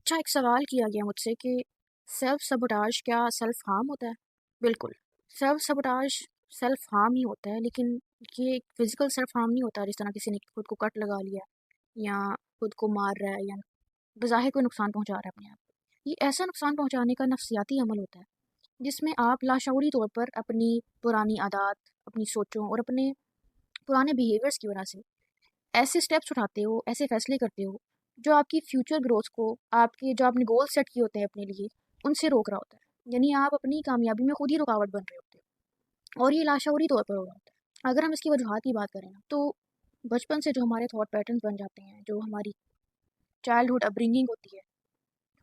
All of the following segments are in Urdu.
اچھا، ایک سوال کیا گیا مجھ سے کہ سیلف سبوٹاج کیا سیلف ہارم ہوتا ہے؟ بالکل، سیلف سبوٹاج سیلف ہارم ہی ہوتا ہے، لیکن یہ ایک فزیکل سیلف ہارم نہیں ہوتا جس طرح کسی نے خود کو کٹ لگا لیا یا خود کو مار رہا ہے یا بظاہر کوئی نقصان پہنچا رہا ہے اپنے آپ کو۔ یہ ایسا نقصان پہنچانے کا نفسیاتی عمل ہوتا ہے جس میں آپ لاشعوری طور پر اپنی پرانی عادات، اپنی سوچوں اور اپنے پرانے بیہیویئرس کی وجہ سے ایسے سٹیپس اٹھاتے ہو، ایسے فیصلے کرتے ہو جو آپ کی فیوچر گروتھ کو، آپ کے جو آپ نے گول سیٹ کیے ہوتے ہیں اپنے لیے، ان سے روک رہا ہوتا ہے۔ یعنی آپ اپنی کامیابی میں خود ہی رکاوٹ بن رہے ہوتے ہو، اور یہ لاشعوری طور پر ہو رہا ہوتا ہے۔ اگر ہم اس کی وجوہات کی بات کریں تو بچپن سے جو ہمارے تھاٹ پیٹرنز بن جاتے ہیں، جو ہماری چائلڈہڈ اپبرنگنگ ہوتی ہے،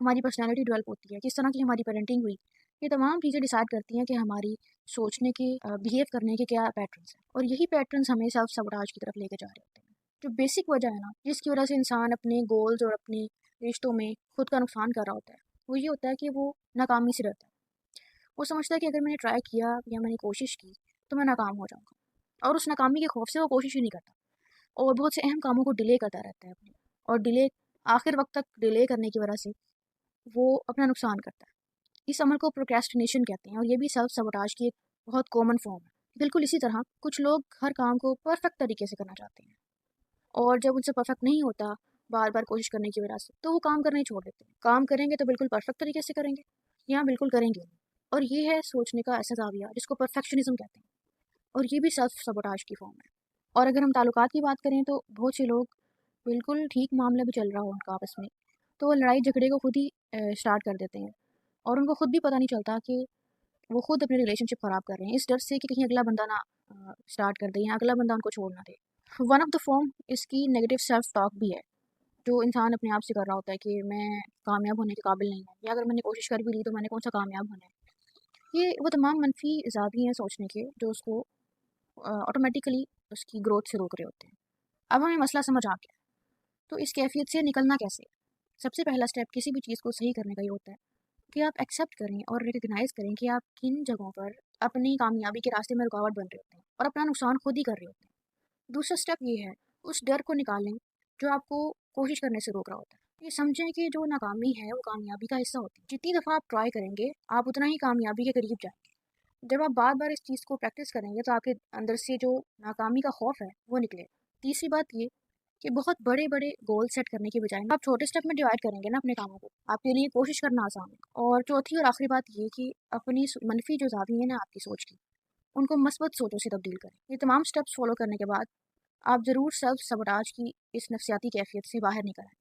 ہماری پرسنالٹی ڈیولپ ہوتی ہے، کس طرح کی ہماری پیرنٹنگ ہوئی، یہ تمام چیزیں ڈیسائیڈ کرتی ہیں کہ ہماری سوچنے کے، بیہیو کرنے کے کیا پیٹرنز ہیں، اور یہی پیٹرنز ہمیں سیلف سبوٹاج کی طرف لے کے جا رہے ہوتے ہیں۔ جو بیسک وجہ ہے نا، جس کی وجہ سے انسان اپنے گولز اور اپنے رشتوں میں خود کا نقصان کر رہا ہوتا ہے، وہ یہ ہوتا ہے کہ وہ ناکامی سے ڈرتا ہے۔ وہ سمجھتا ہے کہ اگر میں نے ٹرائی کیا یا میں نے کوشش کی تو میں ناکام ہو جاؤں گا، اور اس ناکامی کے خوف سے وہ کوشش ہی نہیں کرتا، اور بہت سے اہم کاموں کو ڈیلے کرتا رہتا ہے اپنے، اور ڈیلے آخر وقت تک ڈیلے کرنے کی وجہ سے وہ اپنا نقصان کرتا ہے۔ اس عمل کو پروکریسٹینیشن کہتے ہیں، اور یہ بھی سیلف سبوٹاج کی ایک بہت کامن فارم ہے۔ بالکل اسی طرح کچھ لوگ ہر کام کو پرفیکٹ طریقے سے کرنا چاہتے ہیں، اور جب ان سے پرفیکٹ نہیں ہوتا بار بار کوشش کرنے کی وجہ سے، تو وہ کام کرنا ہی چھوڑ دیتے ہیں۔ کام کریں گے تو بالکل پرفیکٹ طریقے سے کریں گے، یا بالکل کریں گے نہیں۔ اور یہ ہے سوچنے کا ایسا زاویہ جس کو پرفیکشنزم کہتے ہیں، اور یہ بھی سیلف سبوٹاج کی فارم ہے۔ اور اگر ہم تعلقات کی بات کریں تو بہت سے لوگ بالکل ٹھیک معاملہ بھی چل رہا ہو ان کا آپس میں، تو وہ لڑائی جھگڑے کو خود ہی اسٹارٹ کر دیتے ہیں، اور ان کو خود بھی پتہ نہیں چلتا کہ وہ خود اپنی ریلیشن شپ خراب کر رہے ہیں، اس ڈر سے کہ کہیں اگلا بندہ نہ اسٹارٹ کر دے یا اگلا بندہ ان کو چھوڑ نہ دے۔ ون آف دا فارم اس کی نیگیٹو سیلف ٹاک بھی ہے، جو انسان اپنے آپ سے کر رہا ہوتا ہے کہ میں کامیاب ہونے کے قابل نہیں ہوں، یا اگر میں نے کوشش کر بھی لی تو میں نے کون سا کامیاب ہونا ہے۔ یہ وہ تمام منفی زاویے ہیں سوچنے کے جو اس کو آٹومیٹیکلی اس کی گروتھ سے روک رہے ہوتے ہیں۔ اب ہمیں مسئلہ سمجھ آ گیا، تو اس کیفیت سے نکلنا کیسے؟ سب سے پہلا سٹیپ کسی بھی چیز کو صحیح کرنے کا یہ ہوتا ہے کہ آپ ایکسیپٹ کریں اور ریکگنائز کریں کہ آپ کن جگہوں پر اپنی کامیابی کے راستے میں رکاوٹ بن رہے ہوتے ہیں اور اپنا نقصان خود ہی کر رہے ہوتے ہیں۔ دوسرا سٹیپ یہ ہے، اس ڈر کو نکالیں جو آپ کو کوشش کرنے سے روک رہا ہوتا ہے۔ یہ سمجھیں کہ جو ناکامی ہے وہ کامیابی کا حصہ ہوتی ہے۔ جتنی دفعہ آپ ٹرائی کریں گے آپ اتنا ہی کامیابی کے قریب جائیں گے۔ جب آپ بار بار اس چیز کو پریکٹس کریں گے تو آپ کے اندر سے جو ناکامی کا خوف ہے وہ نکلے گا۔ تیسری بات یہ کہ بہت بڑے بڑے گول سیٹ کرنے کے بجائے آپ چھوٹے سٹیپ میں ڈیوائڈ کریں گے نا اپنے کاموں کو، آپ کے لیے کوشش کرنا آسان ہے۔ اور چوتھی اور آخری بات یہ کہ اپنی منفی جو زاویے ہیں نا آپ کی سوچ کی، ان کو مثبت سوچوں سے تبدیل کریں۔ یہ تمام سٹیپس فالو کرنے کے بعد آپ ضرور سیلف سبوٹاج کی اس نفسیاتی کیفیت سے باہر نکل آئیں۔